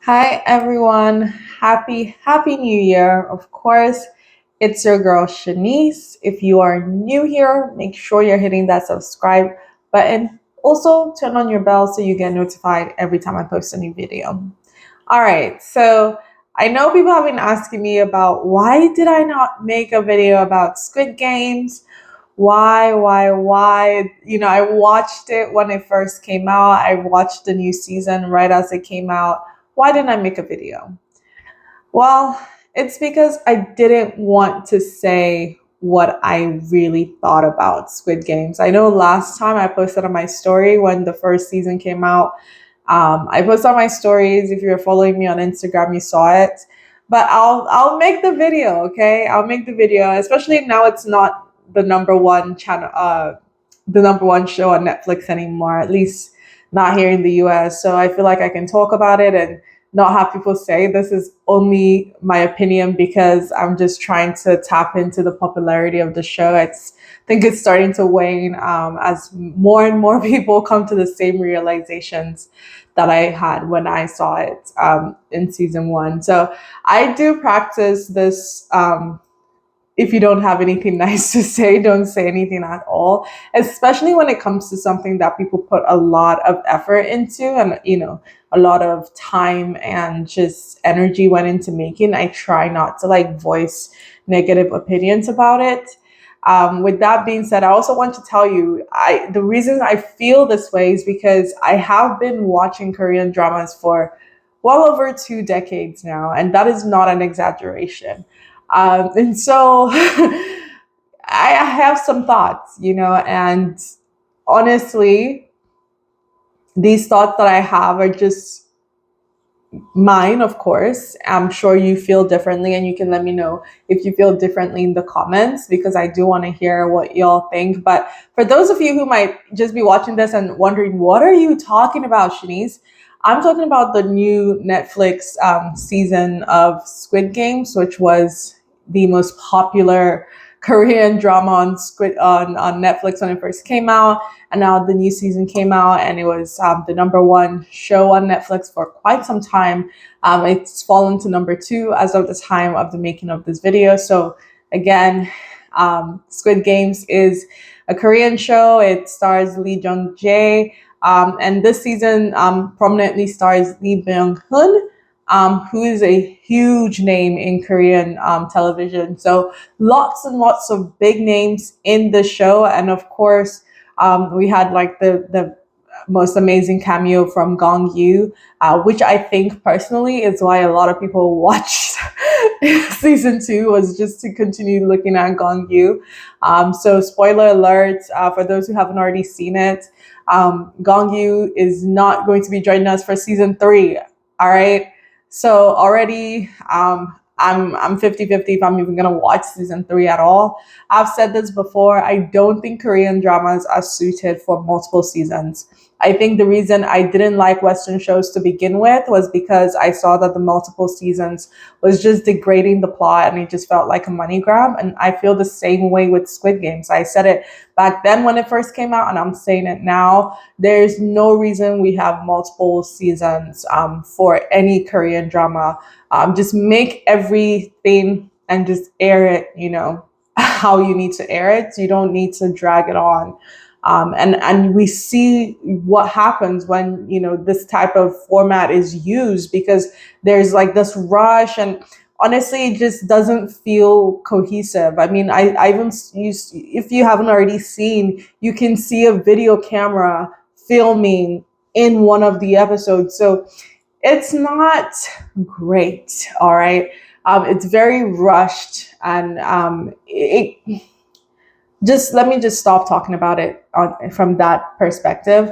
Hi everyone. Happy New Year. Of course, it's your girl Shanice. If you are new here, make sure you're hitting that subscribe button. Also, turn on your bell so you get notified every time I post a new video. All right. So, I know people have been asking me about why did I not make a video about Squid Games? Why? I watched it when it first came out. I watched the new season right as it came out. Why didn't I make a video? Well, it's because I didn't want to say what I really thought about Squid Games. I know last time I posted on my story when the first season came out. I posted on my stories. If you're following me on Instagram, you saw it. But I'll make the video, okay? I'll make the video, especially now it's not the number one channel, the number one show on Netflix anymore. At least not here in the US. So I feel like I can talk about it and not have people say this is only my opinion because I'm just trying to tap into the popularity of the show. I think it's starting to wane as more and more people come to the same realizations that I had when I saw it in season one. So I do practice this. If you don't have anything nice to say, don't say anything at all, especially when it comes to something that people put a lot of effort into and, a lot of time and just energy went into making. I try not to like voice negative opinions about it. With that being said, I also want to tell you, the reason I feel this way is because I have been watching Korean dramas for well over 2 decades now, and that is not an exaggeration. And so I have some thoughts, and honestly, these thoughts that I have are just mine, of course. I'm sure you feel differently, and you can let me know if you feel differently in the comments because I do want to hear what y'all think. But for those of you who might just be watching this and wondering, what are you talking about, Shanice? I'm talking about the new Netflix season of Squid Games, which was the most popular Korean drama on Netflix when it first came out, and now the new season came out, and it was the number one show on Netflix for quite some time. It's fallen to number two as of the time of the making of this video. So again, Squid Games is a Korean show. It stars Lee Jung Jae, and this season prominently stars Lee Byung Hun, who is a huge name in Korean television. So lots and lots of big names in the show, and of course, we had like the most amazing cameo from Gong Yoo, which I think personally is why a lot of people watched season two, was just to continue looking at Gong Yoo. So spoiler alert for those who haven't already seen it, Gong Yoo is not going to be joining us for season three. All right. So already, I'm 50-50 if I'm even gonna watch season three at all. I've said this before. I don't think Korean dramas are suited for multiple seasons. I think the reason I didn't like Western shows to begin with was because I saw that the multiple seasons was just degrading the plot and it just felt like a money grab. And I feel the same way with Squid Games. I said it back then when it first came out, and I'm saying it now. There's no reason we have multiple seasons for any Korean drama. Just make everything and just air it, how you need to air it. You don't need to drag it on. And we see what happens when this type of format is used, because there's like this rush, and honestly it just doesn't feel cohesive. I mean, I even used, if you haven't already seen, you can see a video camera filming in one of the episodes, so it's not great. All right. It's very rushed, and it just, let me just stop talking about it from that perspective.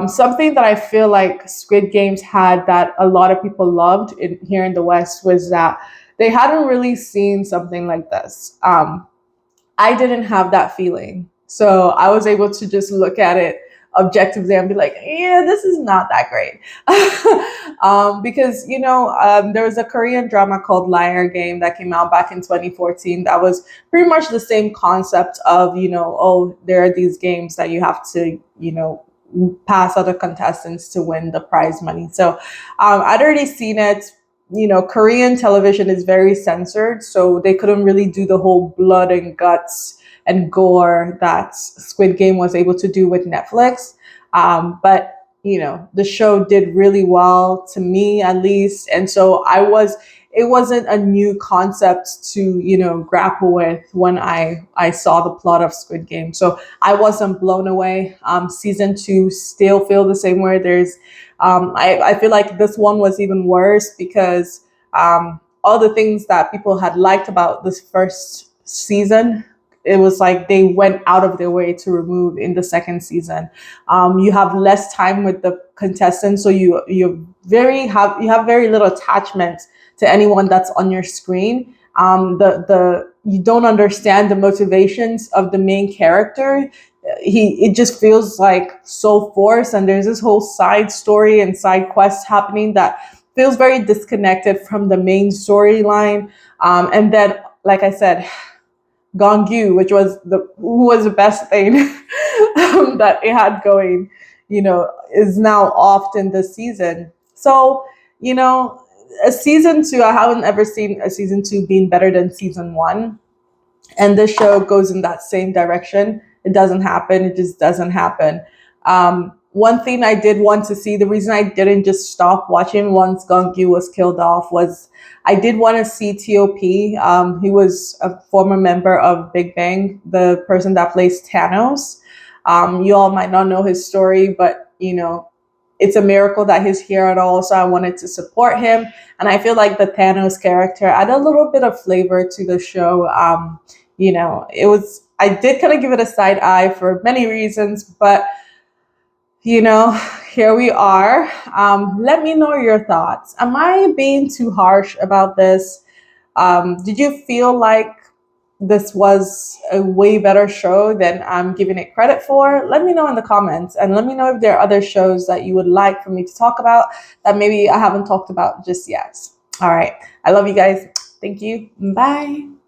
Something that I feel like Squid Games had that a lot of people loved here in the West was that they hadn't really seen something like this. I didn't have that feeling. So I was able to just look at it objectively and be like, yeah, this is not that great. Because, there was a Korean drama called Liar Game that came out back in 2014 that was pretty much the same concept of, oh, there are these games that you have to, pass other contestants to win the prize money. So I'd already seen it. You know, Korean television is very censored, so they couldn't really do the whole blood and guts and gore that Squid Game was able to do with Netflix. But you know, the show did really well, to me at least, and so it wasn't a new concept to, you know, grapple with when I saw the plot of Squid Game. So I wasn't blown away. Season two still feel the same way. I feel like this one was even worse because all the things that people had liked about this first season, it was like they went out of their way to remove in the second season. You have less time with the contestants, so you have very little attachment to anyone that's on your screen. The you don't understand the motivations of the main character. It just feels like so forced, and there's this whole side story and side quest happening that feels very disconnected from the main storyline. And then, like I said, Gongyu, who was the best thing that it had going, you know, is now off in this season. So, you know, a season two, I haven't ever seen a season two being better than season one. And this show goes in that same direction. It doesn't happen. It just doesn't happen. One thing I did want to see, the reason I didn't just stop watching once Gongyu was killed off, was I did want to see T.O.P. He was a former member of Big Bang, the person that plays Thanos. You all might not know his story, but, you know, it's a miracle that he's here at all. So I wanted to support him. And I feel like the Thanos character added a little bit of flavor to the show. You know, I did kind of give it a side eye for many reasons, but, you know, here we are. Let me know your thoughts. Am I being too harsh about this? Did you feel like this was a way better show than I'm giving it credit for? Let me know in the comments, and let me know if there are other shows that you would like for me to talk about that maybe I haven't talked about just yet. All right. I love you guys. Thank you. Bye.